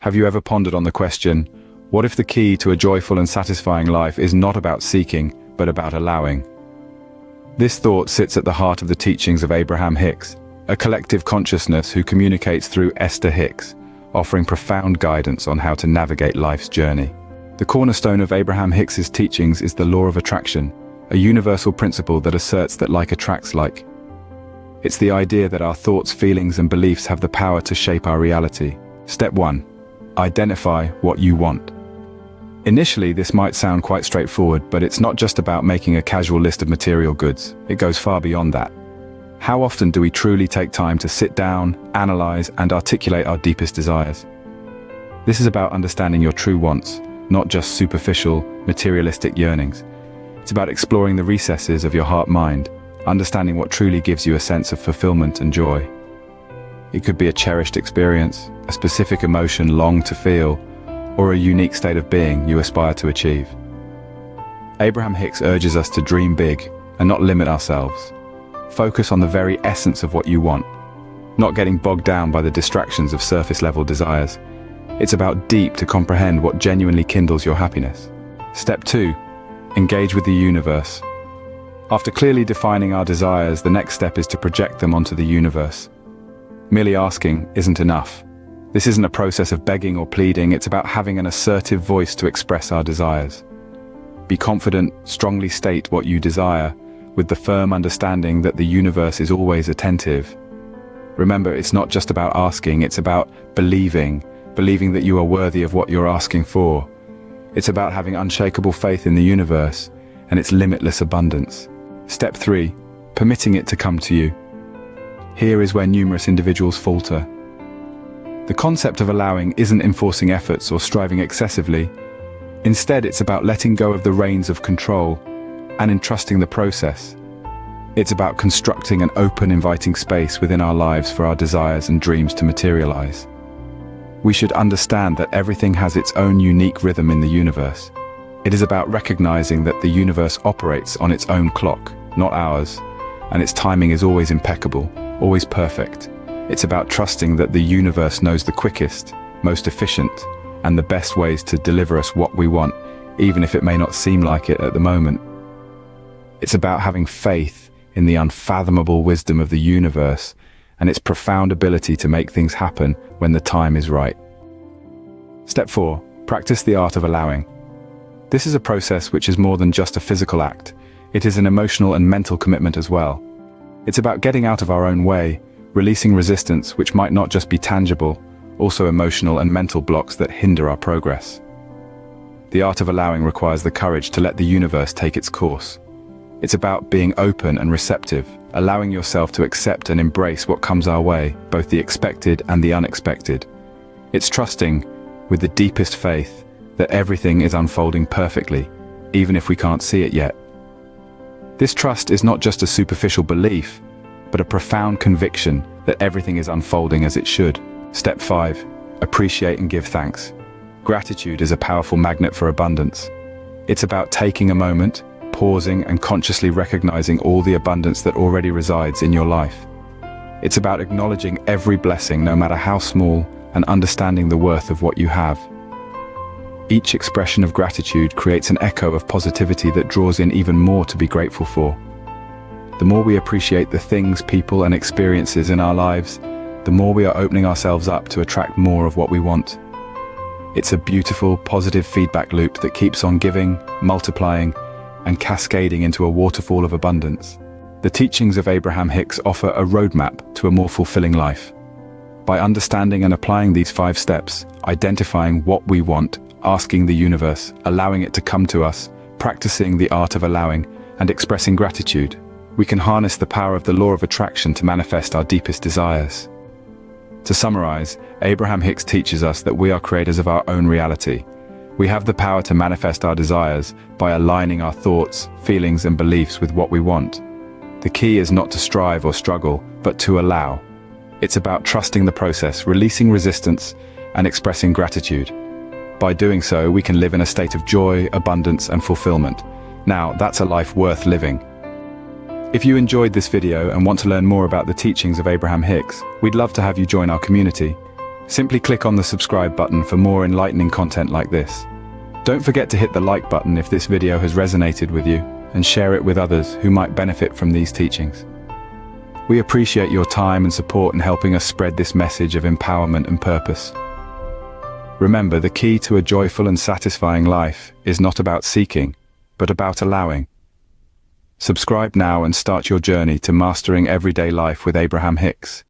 Have you ever pondered on the question, what if the key to a joyful and satisfying life is not about seeking, but about allowing? This thought sits at the heart of the teachings of Abraham Hicks, a collective consciousness who communicates through Esther Hicks, offering profound guidance on how to navigate life's journey. The cornerstone of Abraham Hicks's teachings is the law of attraction, a universal principle that asserts that like attracts like. It's the idea that our thoughts, feelings, and beliefs have the power to shape our reality. Step 1. Identify what you want. Initially, this might sound quite straightforward, but it's not just about making a casual list of material goods. It goes far beyond that. How often do we truly take time to sit down, analyze, and articulate our deepest desires? This is about understanding your true wants, not just superficial, materialistic yearnings. It's about exploring the recesses of your heart-mind, understanding what truly gives you a sense of fulfillment and joy. It could be a cherished experience, a specific emotion longed to feel, or a unique state of being you aspire to achieve. Abraham Hicks urges us to dream big and not limit ourselves. Focus on the very essence of what you want, not getting bogged down by the distractions of surface-level desires. It's about deep to comprehend what genuinely kindles your happiness. Step 2. Engage with the universe. After clearly defining our desires, the next step is to project them onto the universe. Merely asking isn't enough. This isn't a process of begging or pleading, it's about having an assertive voice to express our desires. Be confident, strongly state what you desire, with the firm understanding that the universe is always attentive. Remember, it's not just about asking, it's about believing that you are worthy of what you're asking for. It's about having unshakable faith in the universe and its limitless abundance. Step 3. Permitting it to come to you. Here is where numerous individuals falter. The concept of allowing isn't enforcing efforts or striving excessively. Instead, it's about letting go of the reins of control and entrusting the process. It's about constructing an open, inviting space within our lives for our desires and dreams to materialize. We should understand that everything has its own unique rhythm in the universe. It is about recognizing that the universe operates on its own clock, not ours, and its timing is always impeccable, always perfect. It's about trusting that the universe knows the quickest, most efficient, and the best ways to deliver us what we want, even if it may not seem like it at the moment. It's about having faith in the unfathomable wisdom of the universe and its profound ability to make things happen when the time is right. Step 4. Practice the art of allowing. This is a process which is more than just a physical act. It is an emotional and mental commitment as well. It's about getting out of our own way, releasing resistance which might not just be tangible, also emotional and mental blocks that hinder our progress. The art of allowing requires the courage to let the universe take its course. It's about being open and receptive, allowing yourself to accept and embrace what comes our way, both the expected and the unexpected. It's trusting, with the deepest faith, that everything is unfolding perfectly, even if we can't see it yet. This trust is not just a superficial belief, but a profound conviction that everything is unfolding as it should. Step 5. Appreciate and give thanks. Gratitude is a powerful magnet for abundance. It's about taking a moment, pausing and consciously recognizing all the abundance that already resides in your life. It's about acknowledging every blessing, no matter how small, and understanding the worth of what you have. Each expression of gratitude creates an echo of positivity that draws in even more to be grateful for. The more we appreciate the things, people, and experiences in our lives, the more we are opening ourselves up to attract more of what we want. It's a beautiful, positive feedback loop that keeps on giving, multiplying, and cascading into a waterfall of abundance. The teachings of Abraham Hicks offer a roadmap to a more fulfilling life. By understanding and applying these 5 steps, identifying what we want, asking the universe, allowing it to come to us, practicing the art of allowing, and expressing gratitude, we can harness the power of the law of attraction to manifest our deepest desires. To summarize, Abraham Hicks teaches us that we are creators of our own reality. We have the power to manifest our desires by aligning our thoughts, feelings, and beliefs with what we want. The key is not to strive or struggle, but to allow. It's about trusting the process, releasing resistance, and expressing gratitude. By doing so, we can live in a state of joy, abundance, and fulfillment. Now, that's a life worth living. If you enjoyed this video and want to learn more about the teachings of Abraham Hicks, we'd love to have you join our community. Simply click on the subscribe button for more enlightening content like this. Don't forget to hit the like button if this video has resonated with you, and share it with others who might benefit from these teachings. We appreciate your time and support in helping us spread this message of empowerment and purpose. Remember, the key to a joyful and satisfying life is not about seeking, but about allowing. Subscribe now and start your journey to mastering everyday life with Abraham Hicks.